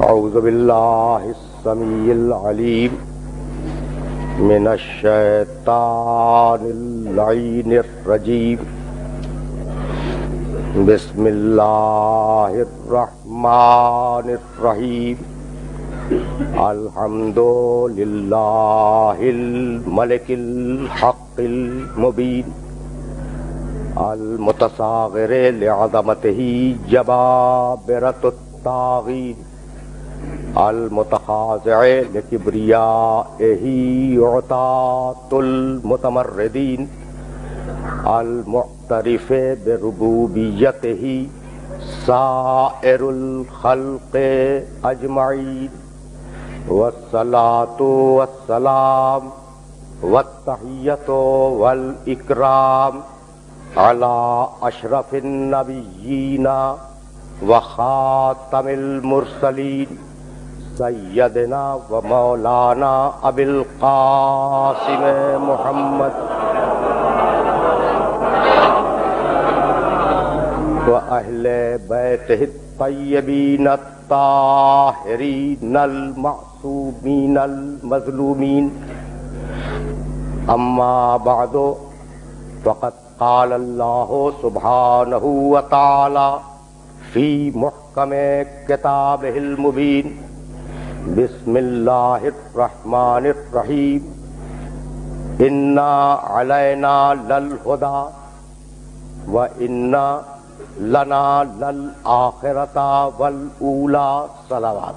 اعوذ باللہ السمیع العلیم من الشیطان اللعین الرجیم بسم اللہ الرحمن الرحیم الحمد للہ الملک الحق المبین المتصاغر لعظمتہ جبابرۃ الطاغین المتخاضع لکبریائہ عتاۃ المتمردین المعترف بربوبیتہ سائر الخلق اجمعین والصلاة والسلام والتحیۃ والاکرام علی اشرف النبیین وخاتم المرسلین سیدنا و مولانا ابی القاسم محمد و اہل بیتہ الطیبین الطاہرین المعصومین المظلومین اما بعد فقد قال اللہ سبحانہ وتعالی فی محکم کتابہ المبین بسم اللہ الرحمن الرحیم انا علینا للہدی وَإِنَّا لَنَا لَلْآخِرَةَ وَالْأُولَى صلوات.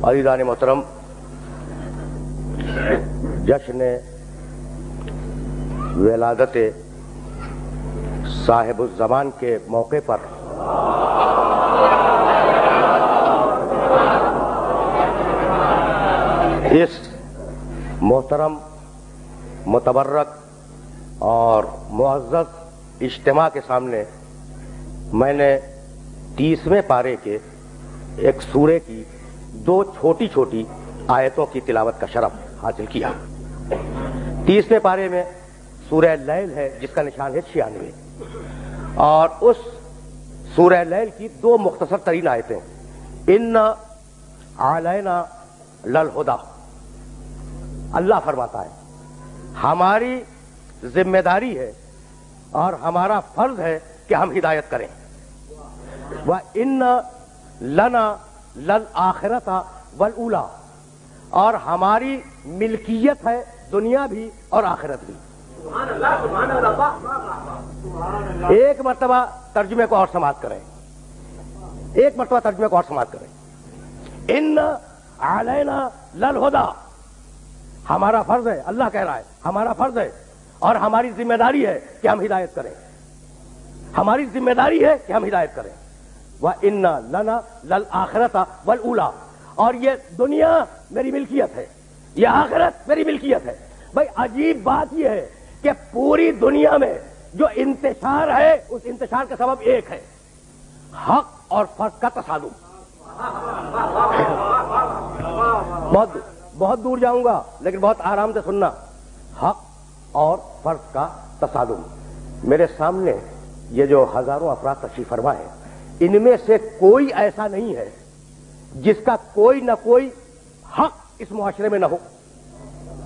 عزیزان محترم، جشن ولادت صاحب الزمان کے موقع پر اس محترم، متبرک اور معزز اجتماع کے سامنے میں نے 30ویں پارے کے ایک سورے کی 2 چھوٹی چھوٹی آیتوں کی تلاوت کا شرف حاصل کیا۔ 30ویں پارے میں سورہ لیل ہے جس کا نشان ہے 96، اور اس سورہ لیل کی 2 مختصر ترین آیتیں، انا علینا للہدی، اللہ فرماتا ہے ہماری ذمہ داری ہے اور ہمارا فرض ہے کہ ہم ہدایت کریں، وَإِنَّا لَنَا لَلْآخِرَةَ وَالْأُولَى، اور ہماری ملکیت ہے دنیا بھی اور آخرت بھی۔ ایک مرتبہ ترجمے کو اور سماعت کریں، ایک مرتبہ ترجمے کو اور سماعت کریں۔ ان علینا للہدی، ہمارا فرض ہے، اللہ کہہ رہا ہے ہمارا فرض ہے اور ہماری ذمہ داری ہے کہ ہم ہدایت کریں، ہماری ذمہ داری ہے کہ ہم ہدایت کریں۔ وَإِنَّا لَنَا لَلْآخِرَةَ وَالْأُولَى، اور یہ دنیا میری ملکیت ہے، یہ آخرت میری ملکیت ہے۔ بھائی عجیب بات یہ ہے کہ پوری دنیا میں جو انتشار ہے اس انتشار کا سبب ایک ہے، حق اور فرض کا تصادم۔ بہت دور جاؤں گا لیکن بہت آرام سے سننا، حق اور فرض کا تصادم۔ میرے سامنے یہ جو ہزاروں افراد تشریف فرما ہے، ان میں سے کوئی ایسا نہیں ہے جس کا کوئی نہ کوئی حق اس معاشرے میں نہ ہو،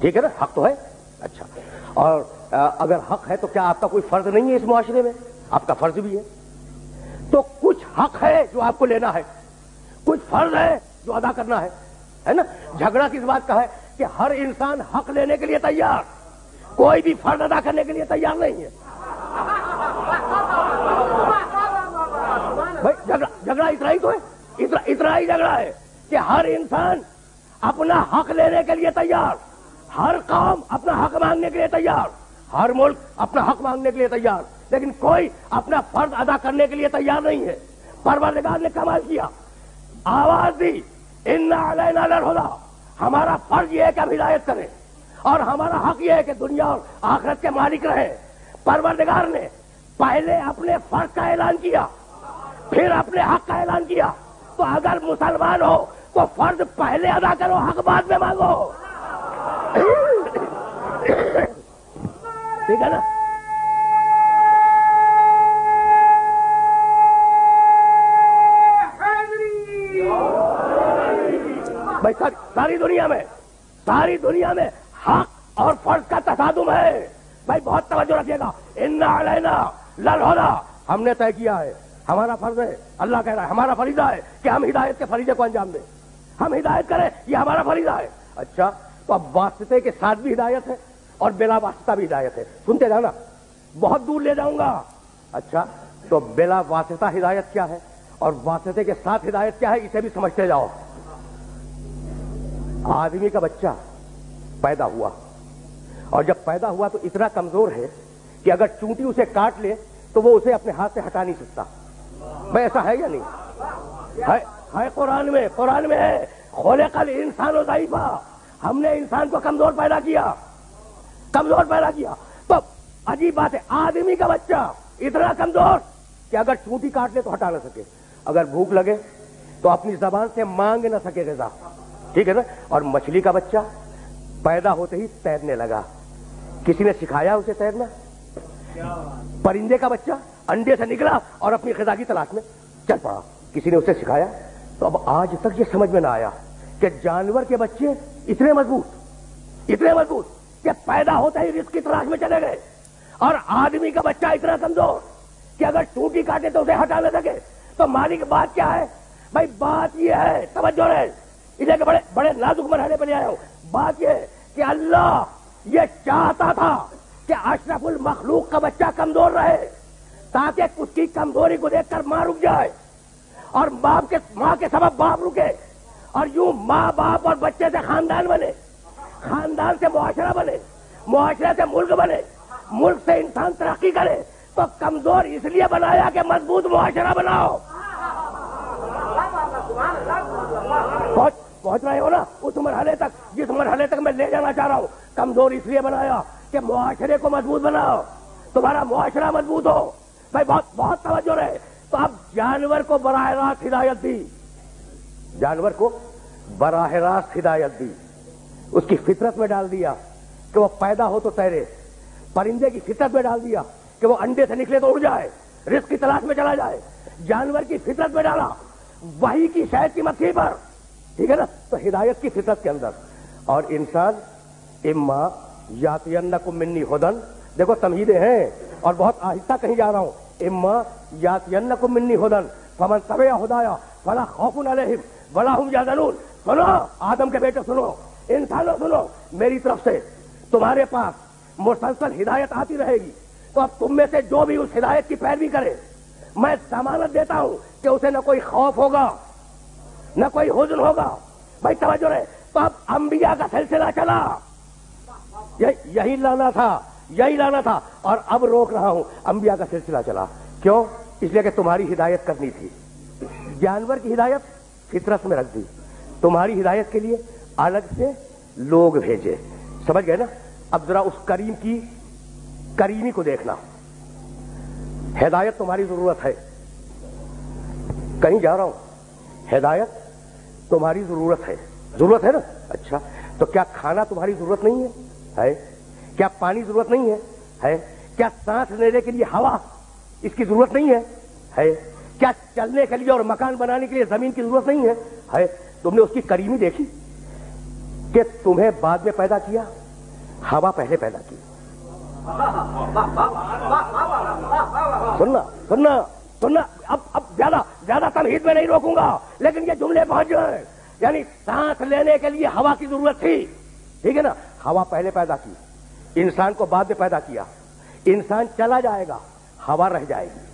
ٹھیک ہے نا؟ حق تو ہے، اچھا، اور اگر حق ہے تو کیا آپ کا کوئی فرض نہیں ہے اس معاشرے میں؟ آپ کا فرض بھی ہے۔ تو کچھ حق ہے جو آپ کو لینا ہے، کچھ فرض ہے جو ادا کرنا ہے نا؟ جھگڑا کس بات کا ہے کہ ہر انسان حق لینے کے لیے تیار، کوئی بھی فرض ادا کرنے کے لیے تیار نہیں ہے۔ بھائی جھگڑا اتنا ہی تو ہے، اتنا ہی جھگڑا ہے کہ ہر انسان اپنا حق لینے کے لیے تیار، ہر قوم اپنا حق مانگنے کے لیے تیار، ہر ملک اپنا حق مانگنے کے لیے تیار، لیکن کوئی اپنا فرض ادا کرنے کے لیے تیار نہیں ہے۔ پروردگار نے کمال کیا، آواز دی، انا علینا للہدی، ہمارا فرض یہ ہے کہ ہم ہدایت کریں اور ہمارا حق یہ ہے کہ دنیا اور آخرت کے مالک رہیں۔ پروردگار نے پہلے اپنے فرض کا اعلان کیا، پھر اپنے حق کا اعلان کیا، تو اگر مسلمان ہو تو فرض پہلے ادا کرو، حق بعد میں مانگو. ٹھیک ہے نا؟ بھائی ساری دنیا میں حق اور فرض کا تصادم ہے. بھائی بہت توجہ رکھیے گا. انا علینا للہدی، ہم نے طے کیا ہے، ہمارا فرض ہے. اللہ کہہ رہا ہے ہمارا فریضہ ہے کہ ہم ہدایت کے فریضے کو انجام دیں، ہم ہدایت کریں، یہ ہمارا فریضہ ہے. اچھا، تو اب واسطے کے ساتھ بھی ہدایت ہے اور بلا واسطہ بھی ہدایت ہے. سنتے جانا، بہت دور لے جاؤں گا. اچھا، تو بلا واسطہ ہدایت کیا ہے اور واسطے کے ساتھ ہدایت کیا ہے، اسے بھی سمجھتے جاؤ. آدمی کا بچہ پیدا ہوا اور جب پیدا ہوا تو اتنا کمزور ہے کہ اگر چونٹی اسے کاٹ لے تو وہ اسے اپنے ہاتھ سے ہٹا نہیں سکتا. بھائی ایسا ہے یا نہیں؟ ہے قرآن میں ہے خلق الانسان ضعیفا، ہم نے انسان کو کمزور پیدا کیا. تو عجیب بات ہے، آدمی کا بچہ اتنا کمزور کہ اگر چونٹی کاٹ لے تو ہٹا نہ سکے، اگر بھوک لگے تو اپنی زبان سے مانگ نہ سکے غذا. ٹھیک ہے نا؟ اور مچھلی کا بچہ پیدا ہوتے ہی تیرنے لگا، کسی نے سکھایا اسے تیرنا؟ پرندے کا بچہ انڈے سے نکلا اور اپنی غذا کی تلاش میں چل پڑا، کسی نے اسے سکھایا؟ تو اب آج تک یہ سمجھ میں نہ آیا کہ جانور کے بچے اتنے مضبوط کہ پیدا ہوتے ہی رزق کی تلاش میں چلے گئے، اور آدمی کا بچہ اتنا کمزور کہ اگر چونٹی کاٹے تو اسے ہٹا نہ سکے. تو مالک بات کیا ہے؟ بھائی بات یہ ہے، توجہ رہے، ادھر کے بڑے نازک مرحلے پہ لے آیا ہوں. بات یہ ہے کہ اللہ یہ چاہتا تھا کہ اشرف المخلوق کا بچہ کمزور رہے تاکہ اس کی کمزوری کو دیکھ کر ماں رک جائے اور ماں کے سبب باپ رکے، اور یوں ماں باپ اور بچے سے خاندان بنے، خاندان سے معاشرہ بنے، معاشرے سے ملک بنے، ملک سے انسان ترقی کرے. تو کمزور اس لیے بنایا کہ مضبوط معاشرہ بناؤ. پہنچ رہے ہو نا اس مرحلے تک جس مرحلے تک میں لے جانا چاہ رہا ہوں. کمزور اس لیے بنایا کہ معاشرے کو مضبوط بناؤ، تمہارا معاشرہ مضبوط ہو. بھائی بہت توجہ رہے. تو اب جانور کو براہ راست ہدایت دی، اس کی فطرت میں ڈال دیا کہ وہ پیدا ہو تو تیرے. پرندے کی فطرت میں ڈال دیا کہ وہ انڈے سے نکلے تو اڑ جائے، رزق کی تلاش میں چلا جائے. جانور کی فطرت میں ڈالا وحی کی شہد کی مکھی پر. ٹھیک ہے نا؟ تو ہدایت کی فطرت کے اندر. اور انسان اما یاتینکم منی ہدن، دیکھو تمہیدیں ہیں اور بہت آہستہ کہیں جا رہا ہوں. اما یاتینکم منی ہدن فمن تبع ہدایا فلا خوف علیہم ولا هم یحزنون. سنو آدم کے بیٹے، سنو انسانوں، سنو، میری طرف سے تمہارے پاس مسلسل ہدایت آتی رہے گی. تو اب تم میں سے جو بھی اس ہدایت کی پیروی کرے میں ضمانت دیتا ہوں کہ اسے نہ کوئی خوف ہوگا نہ کوئی حزن ہوگا. بھائی توجہ رہے. تو اب انبیاء کا سلسلہ چلا، یہی لانا تھا اور اب روک رہا ہوں. انبیاء کا سلسلہ چلا، کیوں؟ اس لیے کہ تمہاری ہدایت کرنی تھی. جانور کی ہدایت فطرت میں رکھ دی، تمہاری ہدایت کے لیے الگ سے لوگ بھیجے. سمجھ گئے نا؟ اب ذرا اس کریم کی کریمی کو دیکھنا. ہدایت تمہاری ضرورت ہے، کہیں جا رہا ہوں، ہدایت تمہاری ضرورت ہے نا؟ اچھا، تو کیا کھانا تمہاری ضرورت نہیں ہے؟ کیا پانی ضرورت نہیں ہے؟ کیا سانس لینے کے لیے ہوا اس کی ضرورت نہیں ہے؟ کیا چلنے کے لیے اور مکان بنانے کے لیے زمین کی ضرورت نہیں ہے؟ تم نے اس کی کریمی دیکھی کہ تمہیں بعد میں پیدا کیا، ہوا پہلے پیدا کی. سننا اب زیادہ تمہید میں نہیں روکوں گا، لیکن یہ جملے پہنچ جائیں. یعنی سانس لینے کے لیے ہوا کی ضرورت تھی، ٹھیک ہے نا؟ ہوا پہلے پیدا کی، انسان کو بعد میں پیدا کیا. انسان چلا جائے گا، ہوا رہ جائے گی.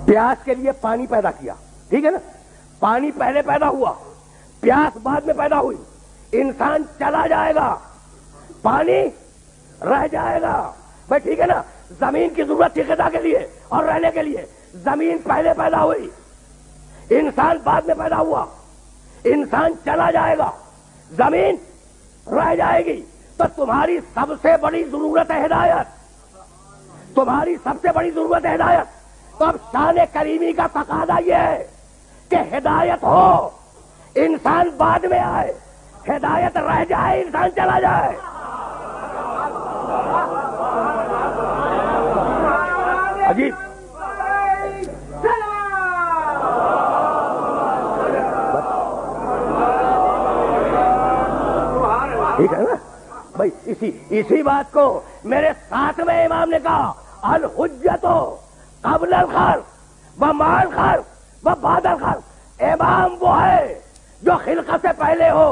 پیاس کے لیے پانی پیدا کیا، ٹھیک ہے نا؟ پانی پہلے پیدا ہوا، پیاس بعد میں پیدا ہوئی. انسان چلا جائے گا، پانی رہ جائے گا. بھائی ٹھیک ہے نا؟ زمین کی ضرورت تھی غذا کے لیے اور رہنے کے لیے، زمین پہلے پیدا ہوئی، انسان بعد میں پیدا ہوا. انسان چلا جائے گا، زمین رہ جائے گی. تو تمہاری سب سے بڑی ضرورت ہے ہدایت، تمہاری سب سے بڑی ضرورت ہے ہدایت. تو اب شان کریمی کا تقاضا یہ ہے کہ ہدایت ہو انسان بعد میں آئے، ہدایت رہ جائے انسان چلا جائے۔ عجیب ٹھیک ہے نا بھائی، اسی بات کو میرے ساتویں امام نے کہا، الحجت قبل الخلق و مع الخلق و بعد الخلق۔ امام وہ ہے جو خلقت سے پہلے ہو،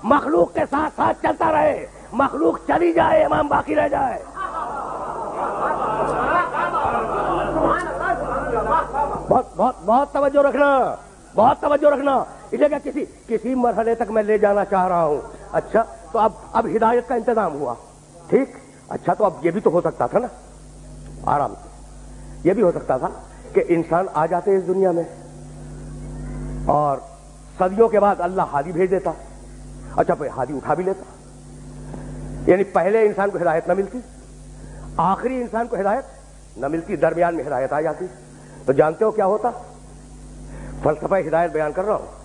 مخلوق کے ساتھ ساتھ چلتا رہے، مخلوق چلی جائے امام باقی رہ جائے۔ بہت توجہ رکھنا، بہت توجہ رکھنا، اس لیے کہ کسی مرحلے تک میں لے جانا چاہ رہا ہوں۔ اچھا تو اب ہدایت کا انتظام ہوا، ٹھیک، اچھا تو اب یہ بھی تو ہو سکتا تھا نا، آرام سے یہ بھی ہو سکتا تھا کہ انسان آ جاتے اس دنیا میں اور صدیوں کے بعد اللہ ہادی بھیج دیتا، اچھا پھر ہادی اٹھا بھی لیتا، یعنی پہلے انسان کو ہدایت نہ ملتی، آخری انسان کو ہدایت نہ ملتی، درمیان میں ہدایت آ جاتی، تو جانتے ہو کیا ہوتا؟ فلسفہ ہدایت بیان کر رہا ہوں۔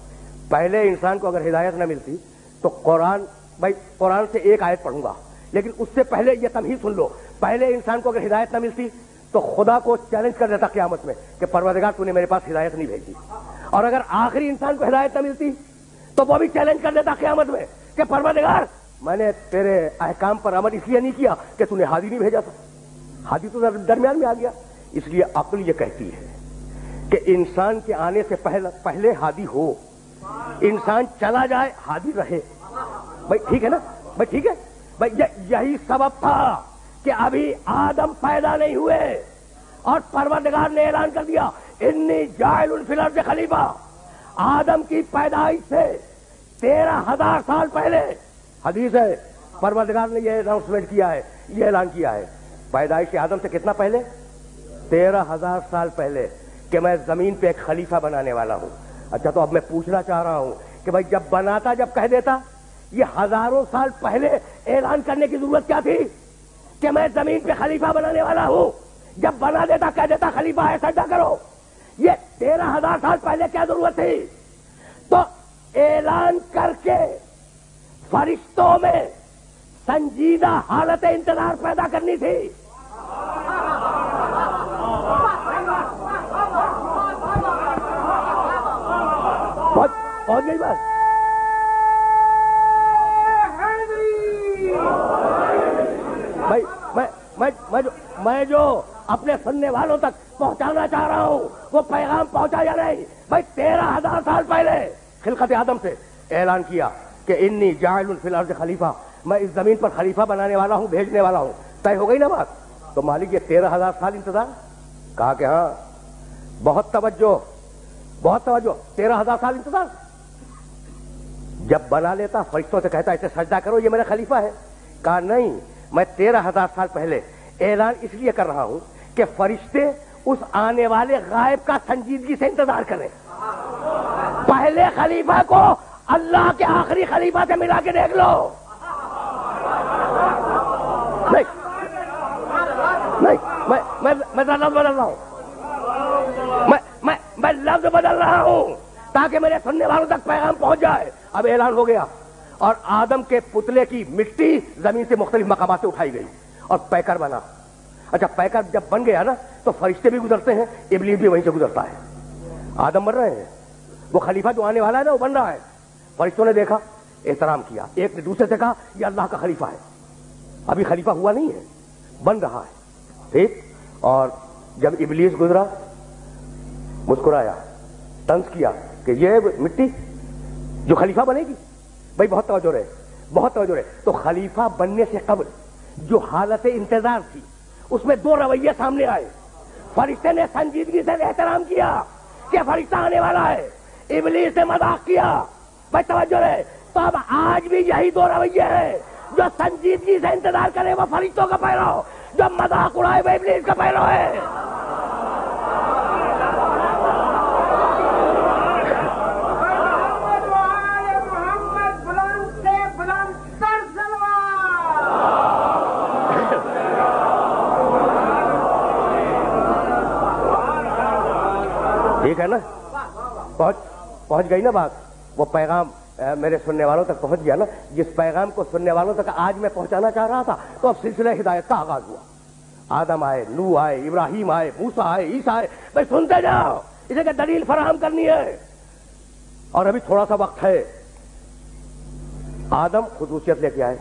پہلے انسان کو اگر ہدایت نہ ملتی تو قرآن سے ایک آیت پڑھوں گا، لیکن اس سے پہلے یہ تمہید سن لو، پہلے انسان کو اگر ہدایت نہ ملتی تو خدا کو چیلنج کر دیتا قیامت میں کہ پروردگار تو نے میرے پاس ہدایت نہیں بھیجی، اور اگر آخری انسان کو ہدایت نہ ملتی تو وہ بھی چیلنج کر دیتا قیامت میں کہ پروردگار میں نے تیرے احکام پر عمل اس لیے نہیں کیا کہ تو نے ہادی نہیں بھیجا تھا، ہادی تو درمیان میں آ گیا۔ اس لیے عقل یہ کہتی ہے کہ انسان کے آنے سے پہلے ہادی ہو، انسان چلا جائے ہادی رہے۔ بھائی ٹھیک ہے نا، بھائی ٹھیک ہے بھائی، یہی سبب تھا کہ ابھی آدم پیدا نہیں ہوئے اور پروردگار نے اعلان کر دیا انی جاعل فی الارض خلیفہ۔ آدم کی پیدائش سے 13,000 سال پہلے، حدیث ہے، پروردگار نے یہ اناؤنسمنٹ کیا ہے، یہ اعلان کیا ہے پیدائش آدم سے کتنا پہلے؟ 13,000 سال پہلے، کہ میں زمین پہ ایک خلیفہ بنانے والا ہوں۔ اچھا تو اب میں پوچھنا چاہ رہا ہوں کہ بھائی جب بناتا، جب کہہ دیتا، یہ ہزاروں سال پہلے اعلان کرنے کی ضرورت کیا تھی کہ میں زمین پہ خلیفہ بنانے والا ہوں؟ جب بنا دیتا کہہ دیتا خلیفہ ہے سجدہ کرو، یہ 13,000 سال پہلے کیا ضرورت تھی؟ تو اعلان کر کے فرشتوں میں سنجیدہ حالت انتظار پیدا کرنی تھی۔ پہنچ گئی بات؟ بھائی میں جو اپنے سننے والوں تک پہنچانا چاہ رہا ہوں وہ پیغام پہنچا یا نہیں؟ بھائی 13,000 سال پہلے خلقت آدم سے اعلان کیا کہ انی جاعل فی الارض خلیفہ، میں اس زمین پر خلیفہ بنانے والا ہوں، بھیجنے والا ہوں، طے ہو گئی نا بات؟ تو مالک یہ 13,000 سال انتظار، کہا کہ ہاں، بہت توجہ، بہت توجہ، 13,000 سال انتظار۔ جب بنا لیتا فرشتوں سے کہتا اسے سجدہ کرو یہ میرا خلیفہ ہے، کہا نہیں، میں 13,000 سال پہلے اعلان اس لیے کر رہا ہوں کہ فرشتے اس آنے والے غائب کا سنجیدگی سے انتظار کریں۔ پہلے خلیفہ کو اللہ کے آخری خلیفہ سے ملا کے دیکھ لو۔ میں لفظ بدل رہا ہوں، میں لفظ بدل رہا ہوں تاکہ میرے سننے والوں تک پیغام پہنچ جائے۔ اب اعلان ہو گیا اور آدم کے پتلے کی مٹی زمین سے مختلف مقامات سے اٹھائی گئی اور پیکر بنا۔ اچھا پیکر جب بن گیا نا تو فرشتے بھی گزرتے ہیں، ابلیس بھی وہیں سے گزرتا ہے۔ آدم بن رہے ہیں، وہ خلیفہ جو آنے والا ہے نا وہ بن رہا ہے۔ فرشتوں نے دیکھا، احترام کیا، ایک نے دوسرے سے کہا یہ اللہ کا خلیفہ ہے، ابھی خلیفہ ہوا نہیں ہے، بن رہا ہے، ٹھیک۔ اور جب ابلیس گزرا، مسکرایا، طنز کیا کہ یہ مٹی جو خلیفہ بنے گی۔ بھائی بہت توجہ رہے، بہت توجہ رہے۔ تو خلیفہ بننے سے قبل جو حالت انتظار تھی اس میں دو رویے سامنے آئے۔ فرشتے نے سنجیدگی سے احترام کیا کہ فرشتہ آنے والا ہے، ابلیس نے مذاق کیا۔ بھائی توجہ رہے، تو اب آج بھی یہی دو رویے ہیں، جو سنجیدگی سے انتظار کرے وہ فرشتوں کا پیرو، جو مذاق اڑائے وہ ابلیس کا پیرو ہے۔ ٹھیک ہے نا، پہنچ گئی نا بات، وہ پیغام میرے سننے والوں تک پہنچ گیا نا، جس پیغام کو سننے والوں تک آج میں پہنچانا چاہ رہا تھا. تو اب سلسلہ ہدایت کا آغاز ہوا. آدم آئے، نوح آئے، ابراہیم آئے، موسیٰ آئے، عیسیٰ آئے. بھائی سنتے جاؤ، اسے کہ دلیل فراہم کرنی ہے. اور ابھی تھوڑا سا وقت ہے. آدم خصوصیت لے کے آئے،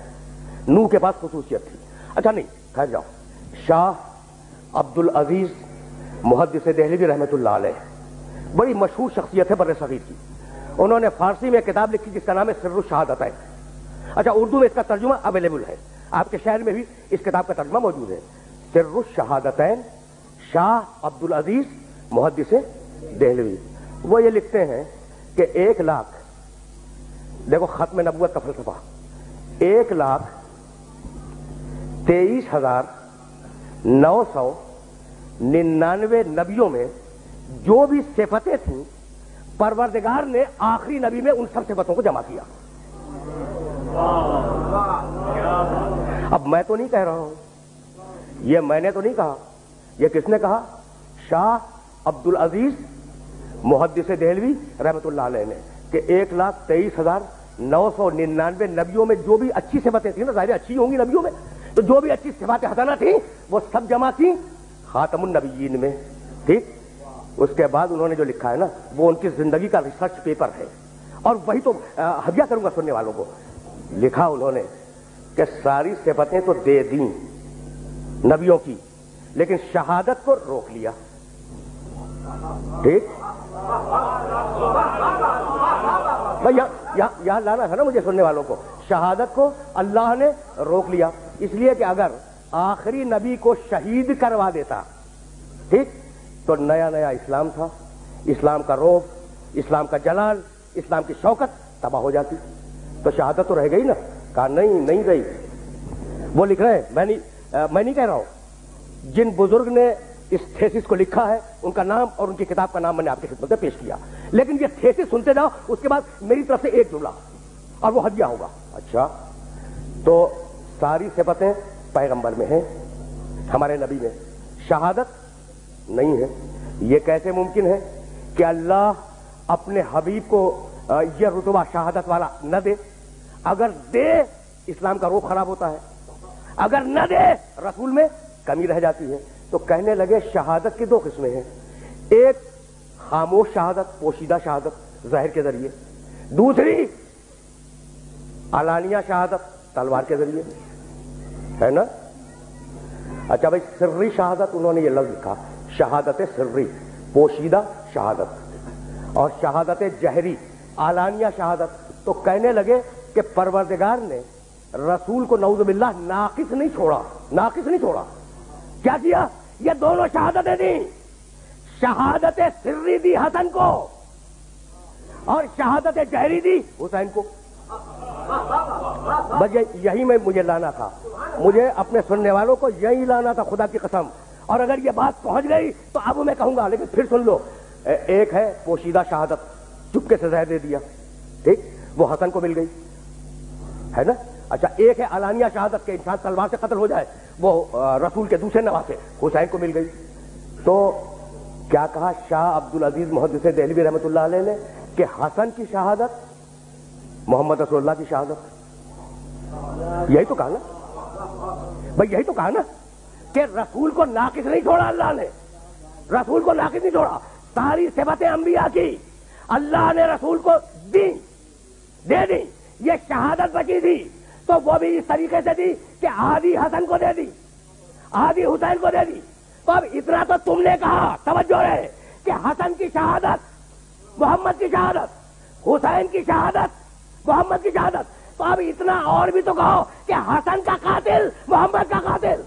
نوح کے پاس خصوصیت تھی. اچھا نہیں، ٹھہر جاؤ. شاہ عبد العزیز محدث دہلوی رحمۃ اللہ علیہ، بڑی مشہور شخصیت ہے بر صغیر کی. انہوں نے فارسی میں کتاب لکھی جس کا نام ہے سر الشہادتین. اچھا، اردو میں اس کا ترجمہ اویلیبل ہے، آپ کے شہر میں بھی اس کتاب کا ترجمہ موجود ہے. سر الشہادتین، شاہ عبد العزیز محدث دہلوی. وہ یہ لکھتے ہیں کہ 1,00,000، دیکھو ختم نبوت کا فلسفہ، 1,23,999 نبیوں میں جو بھی صفتیں تھیں، پروردگار نے آخری نبی میں ان سب صفتوں کو جمع کیا. اب میں تو نہیں کہہ رہا ہوں، یہ میں نے تو نہیں کہا، یہ کس نے کہا؟ شاہ عبد العزیز محدث دہلوی رحمۃ اللہ علیہ نے، کہ 1,23,999 نبیوں میں جو بھی اچھی صفتیں تھیں نا، ظاہر اچھی ہوں گی نبیوں میں، تو جو بھی اچھی صفات حسنہ تھیں وہ سب جمع تھیں خاتم النبیین میں. ٹھیک. اس کے بعد انہوں نے جو لکھا ہے نا، وہ ان کی زندگی کا ریسرچ پیپر ہے، اور وہی تو ہدیہ کروں گا سننے والوں کو. لکھا انہوں نے کہ ساری صفتیں تو دے دیں نبیوں کی، لیکن شہادت کو روک لیا. ٹھیک. یہاں لانا تھا نا مجھے سننے والوں کو. شہادت کو اللہ نے روک لیا، اس لیے کہ اگر آخری نبی کو شہید کروا دیتا، ٹھیک، تو نیا نیا اسلام تھا، اسلام کا روب، اسلام کا جلال، اسلام کی شوکت تباہ ہو جاتی. تو شہادت تو رہ گئی نا. کہا نہیں رہی. وہ لکھ رہے ہیں، میں نہیں کہہ رہا ہوں. جن بزرگ نے اس تھیسس کو لکھا ہے ان کا نام اور ان کی کتاب کا نام میں نے آپ کی خدمت میں پیش کیا، لیکن یہ تھیسس سنتے جاؤ، اس کے بعد میری طرف سے ایک جملہ اور وہ ہدیہ ہوگا. اچھا، تو ساری صفتیں پیغمبر میں ہیں، ہمارے نبی میں، شہادت نہیں ہے. یہ کیسے ممکن ہے کہ اللہ اپنے حبیب کو یہ رتبہ شہادت والا نہ دے؟ اگر دے اسلام کا روح خراب ہوتا ہے، اگر نہ دے رسول میں کمی رہ جاتی ہے. تو کہنے لگے شہادت کی 2 قسمیں ہیں، ایک خاموش شہادت، پوشیدہ شہادت ظاہر کے ذریعے، دوسری علانیہ شہادت تلوار کے ذریعے، ہے نا. اچھا بھائی، سری شہادت انہوں نے یہ لفظ لکھا، شہادت سری، پوشیدہ شہادت، اور شہادت جہری، علانیہ شہادت. تو کہنے لگے کہ پروردگار نے رسول کو نعوذ باللہ ناقص نہیں چھوڑا. کیا کیا؟ یہ دونوں شہادتیں دیں. شہادت سری دی حسن کو اور شہادت جہری دی حسین کو. بس یہی میں مجھے لانا تھا، مجھے اپنے سننے والوں کو یہی لانا تھا، خدا کی قسم. اور اگر یہ بات پہنچ گئی تو اب میں کہوں گا، لیکن پھر سن لو. ایک ہے پوشیدہ شہادت، چپکے سے زہر دے دیا، ٹھیک، وہ حسن کو مل گئی، ہے نا. اچھا، ایک ہے علانیہ شہادت، کہ انسان تلوار سے قتل ہو جائے، وہ رسول کے دوسرے نواسے حسین کو مل گئی. تو کیا کہا شاہ عبد العزیز محدث دہلوی رحمۃ اللہ علیہ نے کہ حسن کی شہادت محمد رسول اللہ کی شہادت. یہی تو کہا نا بھائی، یہی تو کہا نا کہ رسول کو ناقص نہیں چھوڑا اللہ نے، رسول کو ناقص نہیں چھوڑا. ساری صفتیں انبیاء کی اللہ نے رسول کو دے دی. یہ شہادت بچی تھی تو وہ بھی اس طریقے سے دی کہ آدھی حسن کو دے دی، آدھی حسین کو دے دی. تو اب اتنا تو تم نے کہا، توجہ رہے، کہ حسن کی شہادت محمد کی شہادت، حسین کی شہادت محمد کی شہادت. تو اب اتنا اور بھی تو کہو کہ حسن کا قاتل محمد کا قاتل.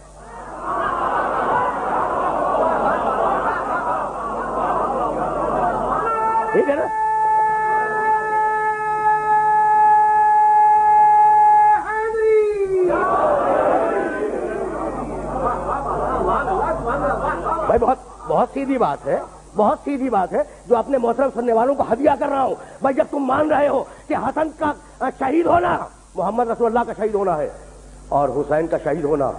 ٹھیک ہے نا. بھائی بہت سیدھی بات ہے، بہت سیدھی بات ہے جو اپنے محترم سننے والوں کو ہدیہ کر رہا ہوں. بھائی جب تم مان رہے ہو کہ حسن کا شہید ہونا محمد رسول اللہ کا شہید ہونا ہے، اور حسین کا شہید ہونا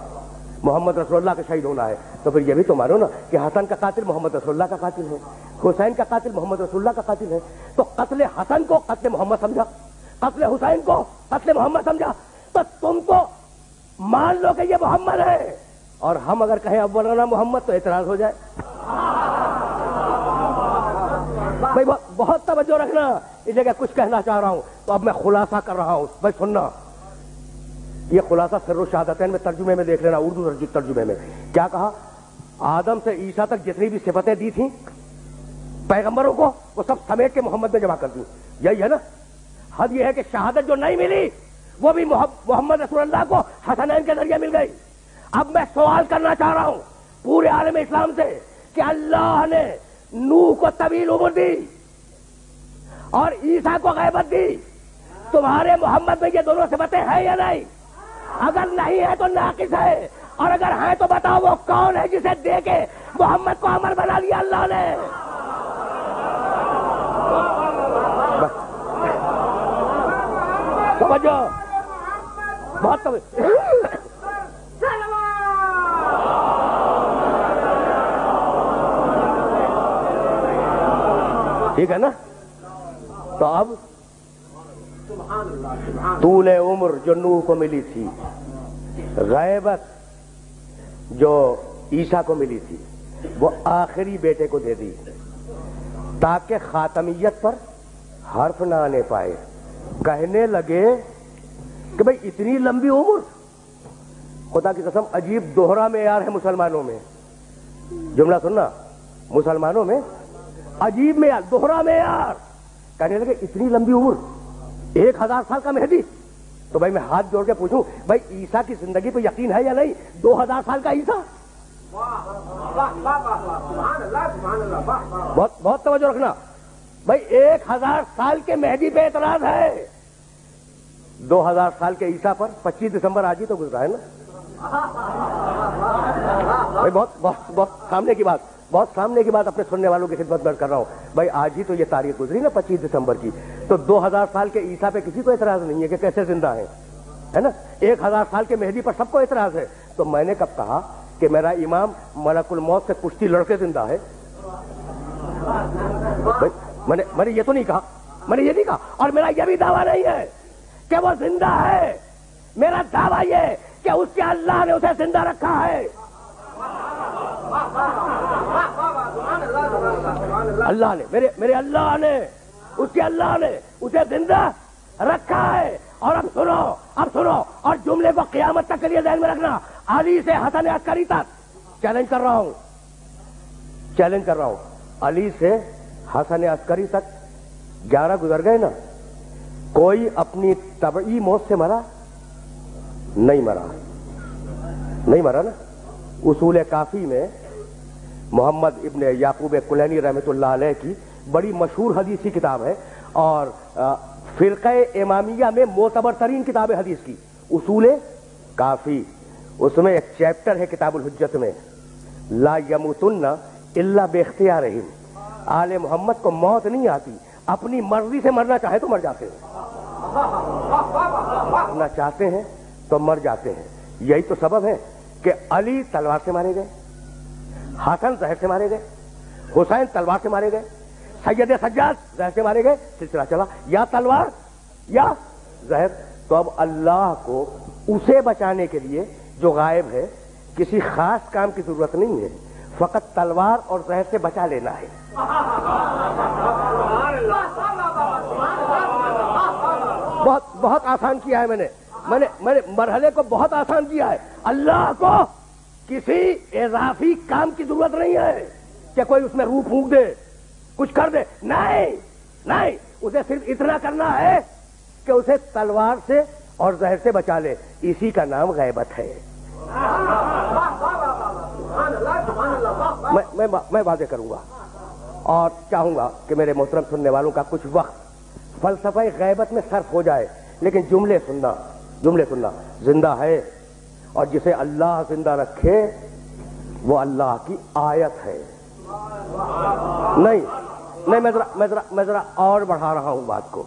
محمد رسول اللہ کا شہید ہونا ہے تو پھر یہ بھی تو مانو نا کہ حسن کا قاتل محمد رسول اللہ کا قاتل ہے، حسین کا قاتل محمد رسول اللہ کا قاتل ہے. تو قتل حسن کو قتل محمد سمجھا، قتل حسین کو قتل محمد سمجھا، تو تم تو مان لو کہ یہ محمد ہے، اور ہم اگر کہیں اولنا محمد تو اعتراض ہو جائے. بھائی بہت توجہ رکھنا، اس جگہ کچھ کہنا چاہ رہا ہوں تو اب میں خلاصہ کر رہا ہوں. بھائی سننا، یہ خلاصہ سر و شہادتین میں ترجمے میں دیکھ لینا، اردو ترجمے میں کیا کہا. آدم سے عیسیٰ تک جتنی بھی صفتیں دی تھیں پیغمبروں کو، وہ سب سمیٹ کے محمد میں جمع کر دوں. یہی ہے نا. حد یہ ہے کہ شہادت جو نہیں ملی وہ بھی محمد رسول اللہ کو حسنین کے ذریعے مل گئی. اب میں سوال کرنا چاہ رہا ہوں پورے عالم اسلام سے کہ اللہ نے نوح کو طویل عمر دی اور عیسیٰ کو غیبت دی، تمہارے محمد میں یہ دونوں صفتیں ہیں یا نہیں؟ اگر نہیں ہے تو ناقص ہے، اور اگر ہے تو بتاؤ وہ کون ہے جسے دے کے محمد کو عمل بنا لیا اللہ نے. توجہ، بہت توجہ. ٹھیک ہے نا. تو اب طول عمر جو نوح کو ملی تھی، غیبت جو عیسیٰ کو ملی تھی، وہ آخری بیٹے کو دے دی تاکہ خاتمیت پر حرف نہ آنے پائے. کہنے لگے کہ بھئی اتنی لمبی عمر، خدا کی قسم عجیب دوہرا معیار ہے مسلمانوں میں. جملہ سننا، مسلمانوں میں عجیب معیار، دوہرا معیار. کہنے لگے اتنی لمبی عمر، 1000 سال کا مہدی. تو بھائی میں ہاتھ جوڑ کے پوچھوں، بھائی عیسیٰ کی زندگی پہ یقین ہے یا نہیں؟ 2000 سال کا عیسیٰ. بہت توجہ رکھنا. بھائی 1000 سال کے مہدی پہ اعتراض ہے، 2000 سال کے عیسیٰ پر 25 دسمبر آج ہی تو گزرا ہے نا. بھائی بہت سامنے کی بات، بہت سامنے کی بات اپنے سننے والوں کی خدمت میں کر رہا ہوں. بھائی آج ہی تو یہ تاریخ گزری نا 25 دسمبر کی. تو 2000 سال کے عیسیٰ پہ کسی کو اعتراض نہیں ہے کہ کیسے زندہ ہیں، ہے نا. 1000 سال کے مہدی پر سب کو اعتراض ہے. تو میں نے کب کہا کہ میرا امام ملک الموت سے کشتی لڑ کے زندہ ہے؟ میں نے یہ تو نہیں کہا، میں نے یہ نہیں کہا، اور میرا یہ بھی دعویٰ نہیں ہے کہ وہ زندہ ہے. میرا دعویٰ یہ کہ اس کے اللہ نے اسے زندہ رکھا ہے. اللہ نے، میرے اللہ نے، اس کے اللہ نے اسے زندہ رکھا ہے. اور اب سنو، اور جملے کو قیامت تک کے لیے ذہن میں رکھنا. علی سے حسن عسکری تک چیلنج کر رہا ہوں. علی سے حسن عسکری تک 11 گزر گئے نا. کوئی اپنی طبعی موت سے مرا نہیں مرا نا. اصول کافی میں محمد ابن یعقوب کلینی رحمۃ اللہ علیہ کی بڑی مشہور حدیثی کتاب ہے، اور فرقہ امامیہ میں معتبر ترین کتاب حدیث کی اصول کافی. اس میں ایک چیپٹر ہے کتاب الحجت میں، لا یموتن الا باختیارہم. آل محمد کو موت نہیں آتی، اپنی مرضی سے مرنا چاہے تو مر جاتے ہیں، مرنا چاہتے ہیں تو مر جاتے ہیں. یہی تو سبب ہے کہ علی تلوار سے مارے گئے، حسن زہر سے مارے گئے، حسین تلوار سے مارے گئے، سید سجاد زہر سے مارے گئے. سلسلہ چلا یا تلوار یا زہر. تو اب اللہ کو اسے بچانے کے لیے جو غائب ہے کسی خاص کام کی ضرورت نہیں ہے، فقط تلوار اور زہر سے بچا لینا ہے. بہت آسان کیا ہے میں نے مرحلے کو بہت آسان کیا ہے. اللہ کو کسی اضافی کام کی ضرورت نہیں ہے کہ کوئی اس میں روح پھونک دے، کچھ کر دے. نہیں، اسے صرف اتنا کرنا ہے کہ اسے تلوار سے اور زہر سے بچا لے. اسی کا نام غیبت ہے. میں واضح کروں گا اور چاہوں گا کہ میرے محترم سننے والوں کا کچھ وقت فلسفہ غیبت میں صرف ہو جائے، لیکن جملے سننا. زندہ ہے، اور جسے اللہ زندہ رکھے وہ اللہ کی آیت ہے. نہیں، میں ذرا اور بڑھا رہا ہوں بات کو،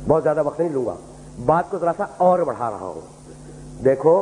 بہت زیادہ وقت نہیں لوں گا، بات کو ذرا سا اور بڑھا رہا ہوں. دیکھو،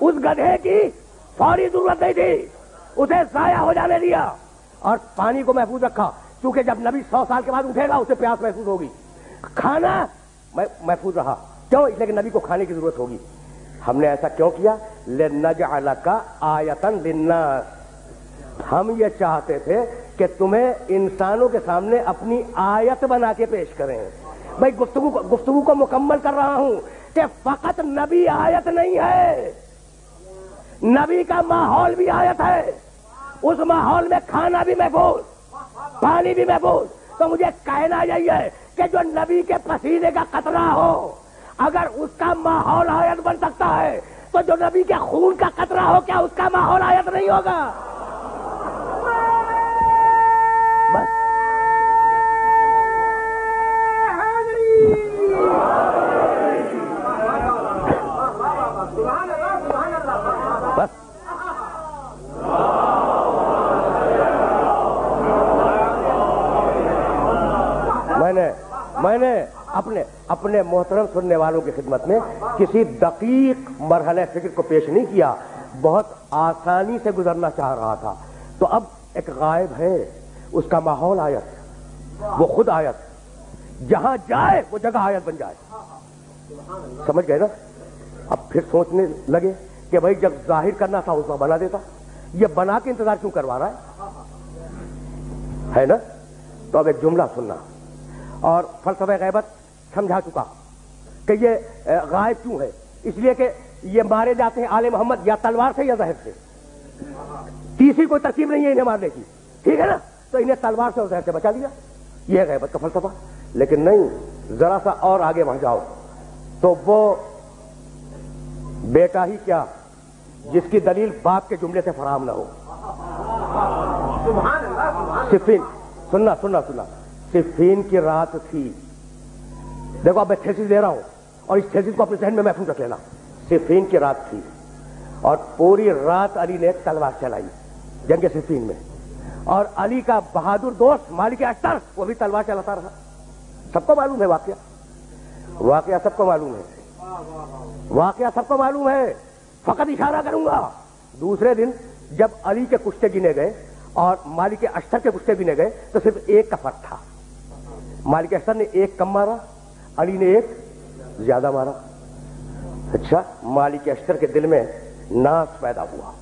اس گدھے کی فوری ضرورت نہیں تھی، اسے ضائع ہو جانے دیا اور پانی کو محفوظ رکھا، کیونکہ جب نبی 100 سال کے بعد اٹھے گا اسے پیاس محسوس ہوگی، کھانا محفوظ رہا، کیوں؟ اس لیے کہ نبی کو کھانے کی ضرورت ہوگی۔ ہم نے ایسا کیوں کیا؟ لِنَجْعَلَكَ آیَةً لِلنَّاسِ، ہم یہ چاہتے تھے کہ تمہیں انسانوں کے سامنے اپنی آیت بنا کے پیش کریں۔ بھائی گفتگو کو مکمل کر رہا ہوں کہ فقط نبی آیت نہیں ہے، نبی کا ماحول بھی آیت ہے، اس ماحول میں کھانا بھی محفوظ، پانی بھی محفوظ۔ تو مجھے کہنا یہی ہے کہ جو نبی کے پسینے کا قطرہ ہو، اگر اس کا ماحول آیت بن سکتا ہے تو جو نبی کے خون کا قطرہ ہو، کیا اس کا ماحول آیت نہیں ہوگا؟ بس بس میں نے اپنے محترم سننے والوں کی خدمت میں کسی دقیق مرحلہ فکر کو پیش نہیں کیا، بہت آسانی سے گزرنا چاہ رہا تھا۔ تو اب ایک غائب ہے، اس کا ماحول آیت، وہ خود آیت، جہاں جائے وہ جگہ آیت بن جائے۔ سمجھ گئے نا؟ اب پھر سوچنے لگے کہ بھائی جب ظاہر کرنا تھا اس وقت بنا دیتا، یہ بنا کے انتظار کیوں کروا رہا ہے نا؟ تو اب ایک جملہ سننا، اور فلسفہ غیبت سمجھا چکا کہ یہ غائب کیوں ہے، اس لیے کہ یہ مارے جاتے ہیں آل محمد یا تلوار سے یا زہر سے، تیسری کوئی ترکیب نہیں ہے انہیں مارنے کی، ٹھیک ہے نا؟ تو انہیں تلوار سے اور زہر سے بچا دیا، یہ غیبت کا فلسفہ۔ لیکن نہیں، ذرا سا اور آگے بڑھ جاؤ تو وہ بیٹا ہی کیا جس کی دلیل باپ کے جملے سے فراہم نہ ہو۔ صفین، سننا صفین کی رات تھی، دیکھو اب میں تھیسس دے رہا ہوں اور اس تھیسس کو اپنے ذہن میں محفوظ رکھ لینا۔ صفین کی رات تھی اور پوری رات علی نے ایک تلوار چلائی جنگ صفین میں، اور علی کا بہادر دوست مالک اشتر وہ بھی تلوار چلاتا رہا۔ سب کو معلوم ہے واقعہ سب کو معلوم ہے، واقعہ سب کو معلوم ہے، فقط اشارہ کروں گا۔ دوسرے دن جب علی کے کشتے گنے گئے اور مالک اشتر کے کشتے گنے گئے تو صرف ایک کا فرق تھا، مالک اشتر نے ایک کم مارا، علی نے ایک زیادہ مارا۔ اچھا، مالک اشتر کے دل میں ناز پیدا ہوا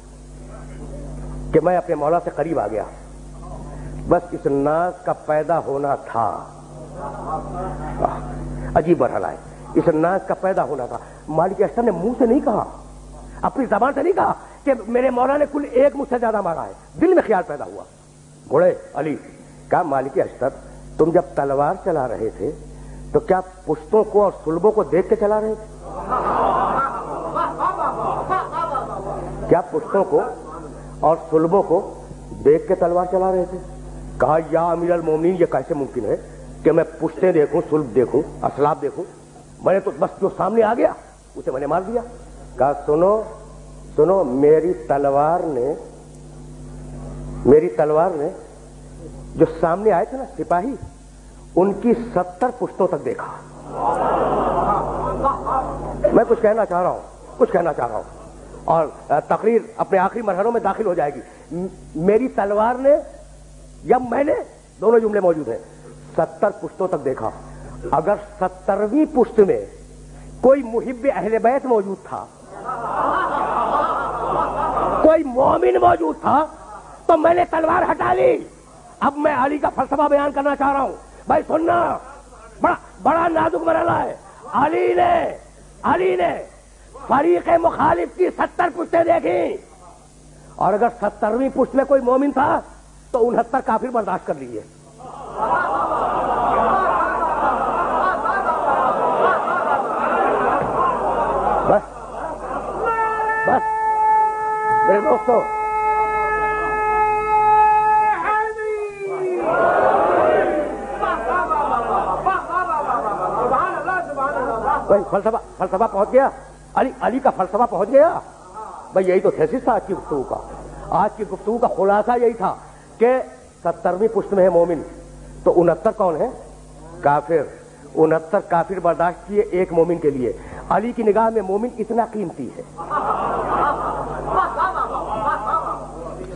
کہ میں اپنے مولا سے قریب آ گیا، بس اس ناز کا پیدا ہونا تھا۔ عجیب مرحلہ ہے، اس ناز کا پیدا ہونا تھا۔ مالک اشتر نے منہ سے نہیں کہا، اپنی زبان سے نہیں کہا کہ میرے مولا نے کل ایک مجھ سے زیادہ مارا ہے، دل میں خیال پیدا ہوا۔ بوڑھے علی کہا، مالک اشتر تم جب تلوار چلا رہے تھے تو کیا پشتوں کو اور صلبوں کو دیکھ کے چلا رہے تھے؟ کیا پشتوں کو اور صلبوں کو دیکھ کے تلوار چلا رہے تھے؟ کہا، یا امیر المومنین یہ کیسے ممکن ہے کہ میں پشتیں دیکھوں، صلب دیکھوں، اسلاب دیکھوں؟ میں نے تو بس جو سامنے آ گیا اسے میں نے مار دیا۔ کہا، سنو میری تلوار نے جو سامنے آئے تھے نا سپاہی، ان کی 70 پشتوں تک دیکھا۔ میں کچھ کہنا چاہ رہا ہوں اور تقریر اپنے آخری مرحلوں میں داخل ہو جائے گی۔ میری تلوار نے یا میں نے، دونوں جملے موجود ہیں، 70 پشتوں تک دیکھا۔ اگر 70ویں پشت میں کوئی محب اہل بیت موجود تھا، کوئی مومن موجود تھا، تو میں نے تلوار ہٹا لی۔ اب میں علی کا فلسفہ بیان کرنا چاہ رہا ہوں، بھائی سننا، بڑا نازک مرحلہ ہے۔ علی نے فریق مخالف کی 70 پشتیں دیکھی، اور اگر 70ویں پشت میں کوئی مومن تھا تو 69 کافر برداشت کر لیجیے۔ بس میرے دوستو، فلسفہ پہنچ گیا، علی کا فلسفہ پہنچ گیا۔ بھائی یہی تو تھیسس تھا آج کی گفتگو کا۔ آج کی گفتگو کا خلاصہ یہی تھا کہ 70ویں پشت میں ہے مومن، تو 69 کون ہے؟ کافر۔ 69 کافر برداشت کیے ایک مومن کے لیے۔ علی کی نگاہ میں مومن اتنا قیمتی ہے،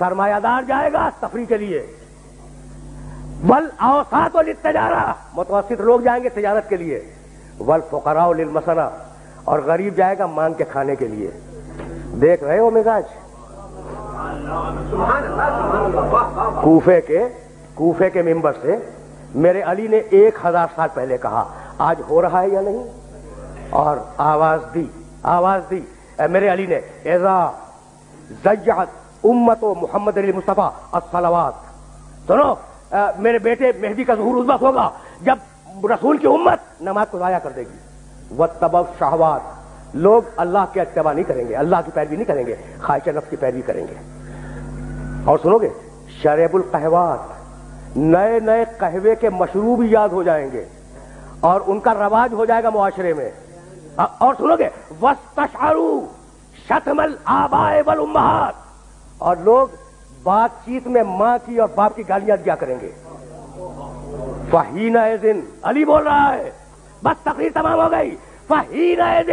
سرمایہ دار جائے گا تفریح کے لیے، والاوساط للتجارہ، متوسط لوگ جائیں گے تجارت کے لیے، والفقراء للمسنہ، اور غریب جائے گا مانگ کے کھانے کے لیے۔ دیکھ رہے ہو مزاج کوفے کے منبر سے میرے علی نے 1000 سال پہلے کہا، آج ہو رہا ہے یا نہیں؟ اور آواز دی میرے علی نے، اذا ضیعت امت محمد علی مصطفیٰ الصلوات، سنو میرے بیٹے مہدی کا ظہور اس وقت ہوگا جب رسول کی امت نماز کو ضائع کر دے گی، واتبعوا الشہوات، لوگ اللہ کے اتباع نہیں کریں گے، اللہ کی پیروی نہیں کریں گے، خواہش نفس کی پیروی کریں گے۔ اور سنو گے، شریب القہوات، نئے قہوے کے مشروب یاد ہو جائیں گے اور ان کا رواج ہو جائے گا معاشرے میں۔ اور سنو گے، واستشعروا شتم الآباء والامہات، اور لوگ بات چیت میں ماں کی اور باپ کی گالیاں دیا کریں گے۔ فحینئذ، علی بول رہا ہے، بس تقریر تمام ہو گئی، فحینئذ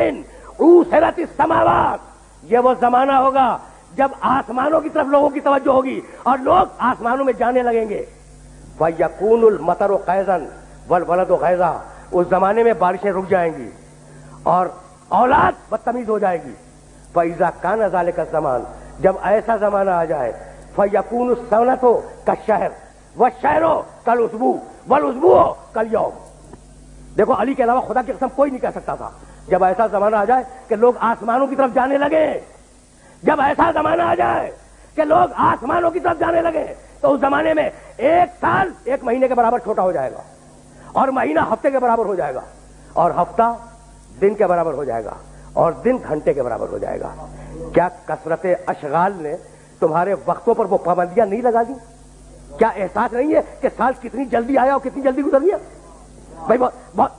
عُوسِرَتِ السَّمَاوَاتُ، یہ وہ زمانہ ہوگا جب آسمانوں کی طرف لوگوں کی توجہ ہوگی اور لوگ آسمانوں میں جانے لگیں گے۔ فَيَكُونُ الْمَطَرُ غَيْظًا وَالْوَلَدُ غَيْظًا، اس زمانے میں بارشیں رک جائیں گی اور اولاد بدتمیز ہو جائے گی۔ فَإِذَا كَانَ ذَلِكَ الزَّمَانُ، جب ایسا زمانہ آ جائے، فَيَكُونُ السَّنَةُ كَالشَّهْرِ وَالشَّهْرُ كَالْأُسْبُوعِ وَالْأُسْبُوعُ كَالْيَوْمِ۔ دیکھو علی کے علاوہ خدا کی قسم کوئی نہیں کہہ سکتا تھا، جب ایسا زمانہ آ جائے کہ لوگ آسمانوں کی طرف جانے لگے، جب ایسا زمانہ آ جائے کہ لوگ آسمانوں کی طرف جانے لگے، تو اس زمانے میں 1 سال 1 مہینے کے برابر چھوٹا ہو جائے گا، اور مہینہ ہفتے کے برابر ہو جائے گا، اور ہفتہ دن کے برابر ہو جائے گا، اور دن گھنٹے کے برابر ہو جائے گا۔ کیا کثرت اشغال نے تمہارے وقتوں پر وہ پابندیاں نہیں لگا دی؟ کیا احساس نہیں ہے کہ سال کتنی جلدی آیا اور کتنی جلدی گزر گیا؟ بھائی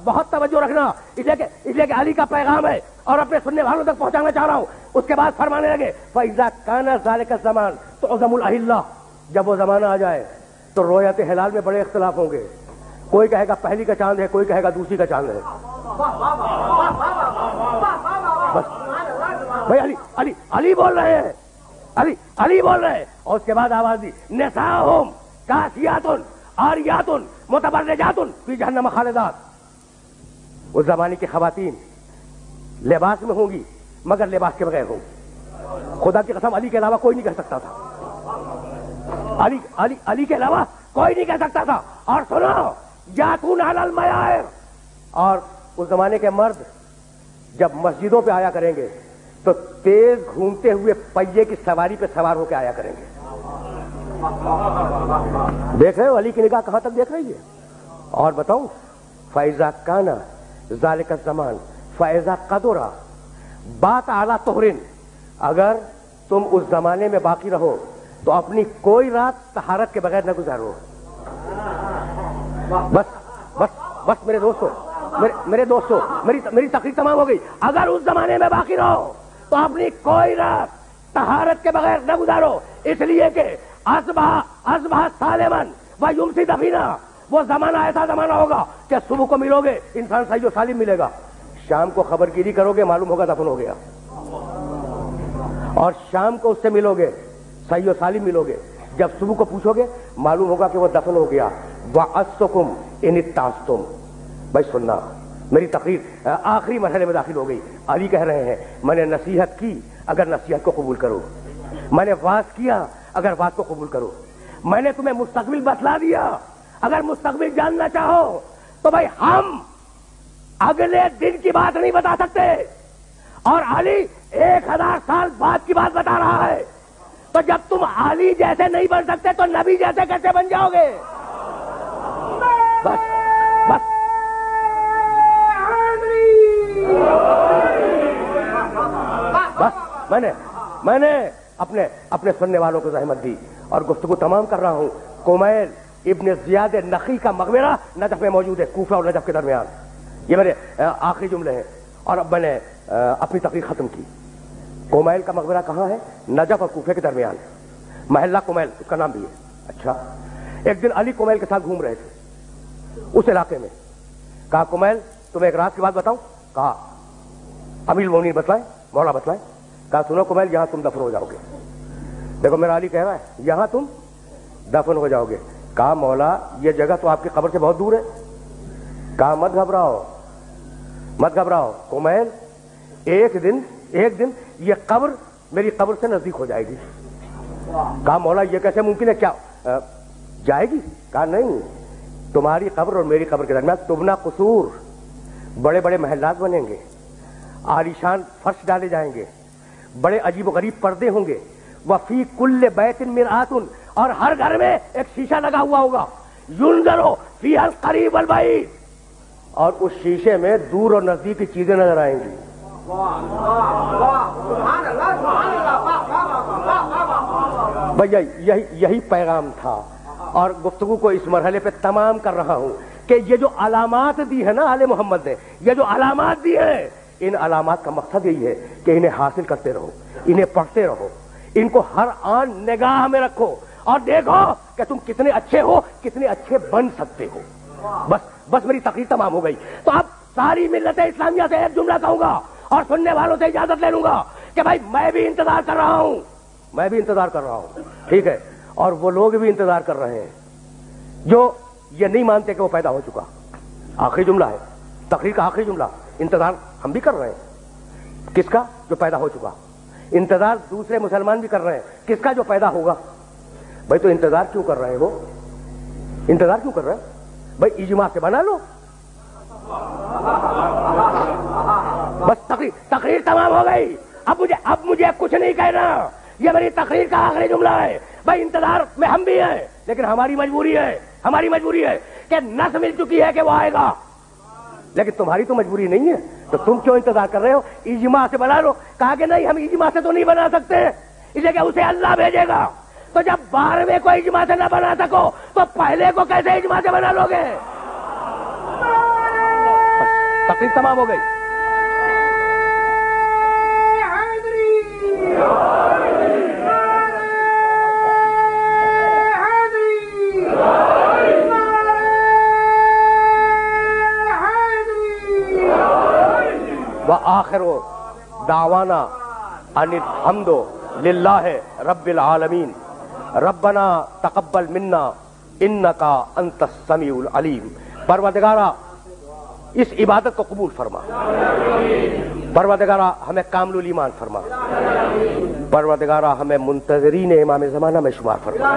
بہت توجہ رکھنا، اس لیے کہ علی کا پیغام ہے اور اپنے سننے والوں تک پہنچانا چاہ رہا ہوں۔ اس کے بعد فرمانے لگے، فَإِذَا كَانَ ذَلِكَ الزَّمَانُ تُعْظَمُ الْأَهِلَّةُ، جب وہ زمانہ آ جائے تو رویت ہلال میں بڑے اختلاف ہوں گے، کوئی کہے گا پہلی کا چاند ہے، کوئی کہے گا دوسری کا چاند ہے۔ بس بھائی علی بول رہے ہیں، علی بول رہے ہیں۔ اور اس کے بعد آواز دی، نساؤہم کاسیات عاریات متبرجات فی جہنم خالدات، اس زمانے کی خواتین لباس میں ہوں گی مگر لباس کے بغیر ہوں گی۔ خدا کی قسم علی کے علاوہ کوئی نہیں کہہ سکتا تھا، علی کے علاوہ کوئی نہیں کہہ سکتا تھا۔ اور سنو، یاتون علی المیائر، اور اس زمانے کے مرد جب مسجدوں پہ آیا کریں گے تو تیز گھومتے ہوئے پہیے کی سواری پہ سوار ہو کے آیا کریں گے۔ دیکھ رہے ہو علی کی نگاہ کہاں تک دیکھ رہی ہے؟ اور بتاؤں، فَإِذَا كَانَ ذَلِكَ الزَّمَانُ فَإِذَا قَدُرَ بَاتَ عَلَى طُهْرٍ، اگر تم اس زمانے میں باقی رہو تو اپنی کوئی رات طہارت کے بغیر نہ گزارو۔ بس میرے دوستو میری تقریر تمام ہو گئی۔ اگر اس زمانے میں باقی رہو تو اپنی کوئی رات طہارت کے بغیر نہ گزارو، اس لیے کہ اصبح سالما ویمسی دفینا، وہ زمانہ ایسا زمانہ ہوگا کہ صبح کو ملو گے انسان صحیح و سالم ملے گا، شام کو خبر گیری کرو گے معلوم ہوگا دفن ہو گیا، اور شام کو اس سے ملو گے صحیح و سالم ملو گے، جب صبح کو پوچھو گے معلوم ہوگا کہ وہ دفن ہو گیا۔ وَأَسْتُكُمْ إِنِ اتَّعَظْتُمْ، بھائی سننا، میری تقریر آخری مرحلے میں داخل ہو گئی۔ علی کہہ رہے ہیں، میں نے نصیحت کی اگر نصیحت کو قبول کرو، میں نے واعظ کیا اگر واعظ کو قبول کرو، میں نے تمہیں مستقبل بتلا دیا اگر مستقبل جاننا چاہو تو بھائی ہم اگلے دن کی بات نہیں بتا سکتے، اور علی 1000 سال بعد کی بات بتا رہا ہے، تو جب تم علی جیسے نہیں بن سکتے تو نبی جیسے کیسے بن جاؤ گے؟ بس میں نے اپنے سننے والوں کو زحمت دی اور گفتگو تمام کر رہا ہوں۔ کمیل ابن زیاد نخی کا مقبرہ نجف میں موجود ہے، کوفہ اور نجف کے درمیان۔ یہ میرے آخری جملے ہیں اور اب میں نے اپنی تقریر ختم کی۔ کمیل کا مقبرہ کہاں ہے؟ نجف اور کوفے کے درمیان، محلہ کمیل اس کا نام بھی ہے۔ اچھا، ایک دن علی کمیل کے ساتھ گھوم رہے تھے اس علاقے میں، کہا کمیل تمہیں ایک رات کی بات بتاؤں؟ کہا امیر المومنین بتلائیں، مولا بتلائیں۔ کہا سنو کمیل، یہاں تم دفن ہو جاؤ گے، دیکھو میرا علی کہہ رہا ہے یہاں تم دفن ہو جاؤ گے. کہا مولا یہ جگہ تو آپ کی قبر سے بہت دور ہے. کہا مت گھبراؤ مت گھبراؤ کمیل، ایک دن یہ قبر میری قبر سے نزدیک ہو جائے گی. کہا مولا یہ کیسے ممکن ہے، کیا جائے گی؟ کہا نہیں، تمہاری قبر اور میری قبر کے درمیان تبنا قصور، بڑے بڑے محلات بنیں گے، عالیشان فرش ڈالے جائیں گے، بڑے عجیب و غریب پردے ہوں گے. وفی کل بیت مرآت، اور ہر گھر میں ایک شیشہ لگا ہوا ہوگا. ینظر فیہا القریب والبعید، اور اس شیشے میں دور اور نزدیک کی چیزیں نظر آئیں گی. بھیا یہی پیغام تھا، اور گفتگو کو اس مرحلے پہ تمام کر رہا ہوں کہ یہ جو علامات دی ہے نا آل محمد نے، یہ جو علامات دی ہیں، ان علامات کا مقصد یہی ہے کہ انہیں حاصل کرتے رہو، انہیں پڑھتے رہو، ان کو ہر آن نگاہ میں رکھو اور دیکھو کہ تم کتنے اچھے ہو، کتنے اچھے بن سکتے ہو. بس میری تقریر تمام ہو گئی. تو اب ساری ملت اسلامیہ سے ایک جملہ کہوں گا اور سننے والوں سے اجازت لے لوں گا کہ بھائی میں بھی انتظار کر رہا ہوں، ٹھیک ہے، اور وہ لوگ بھی انتظار کر رہے ہیں جو یہ نہیں مانتے کہ وہ پیدا ہو چکا. آخری جملہ ہے تقریر کا، آخری جملہ. انتظار ہم بھی کر رہے ہیں، کس کا؟ جو پیدا ہو چکا. انتظار دوسرے مسلمان بھی کر رہے ہیں، کس کا؟ جو پیدا ہوگا. بھائی تو انتظار کیوں کر رہے ہیں؟ وہ انتظار کیوں کر رہے ہیں؟ بھائی اجماع سے بنا لو. بس تقریر تمام ہو گئی. اب مجھے کچھ نہیں کہنا، یہ میری تقریر کا آخری جملہ ہے. بھائی انتظار میں ہم بھی ہیں، لیکن ہماری مجبوری ہے کہ نس مل چکی ہے کہ وہ آئے گا، لیکن تمہاری تو مجبوری نہیں ہے. تو تم کیوں انتظار کر رہے ہو؟ اجماع سے بنا لو. کہا کہ نہیں، ہم اجماع سے تو نہیں بنا سکتے، اس لیے کہ اسے اللہ بھیجے گا. تو جب 12ویں کو اجماع سے نہ بنا سکو تو پہلے کو کیسے اجماع سے بنا لو گے؟ تقریر تمام ہو گئی. وآخر دعوانا ان الحمد للہ رب العالمین. ربنا تقبل منا انکا انت السمیع العلیم. پروردگارا اس عبادت کو قبول فرما، پروردگارا ہمیں کامل الایمان فرما، پروردگارا ہمیں منتظرین امام زمانہ میں شمار فرما.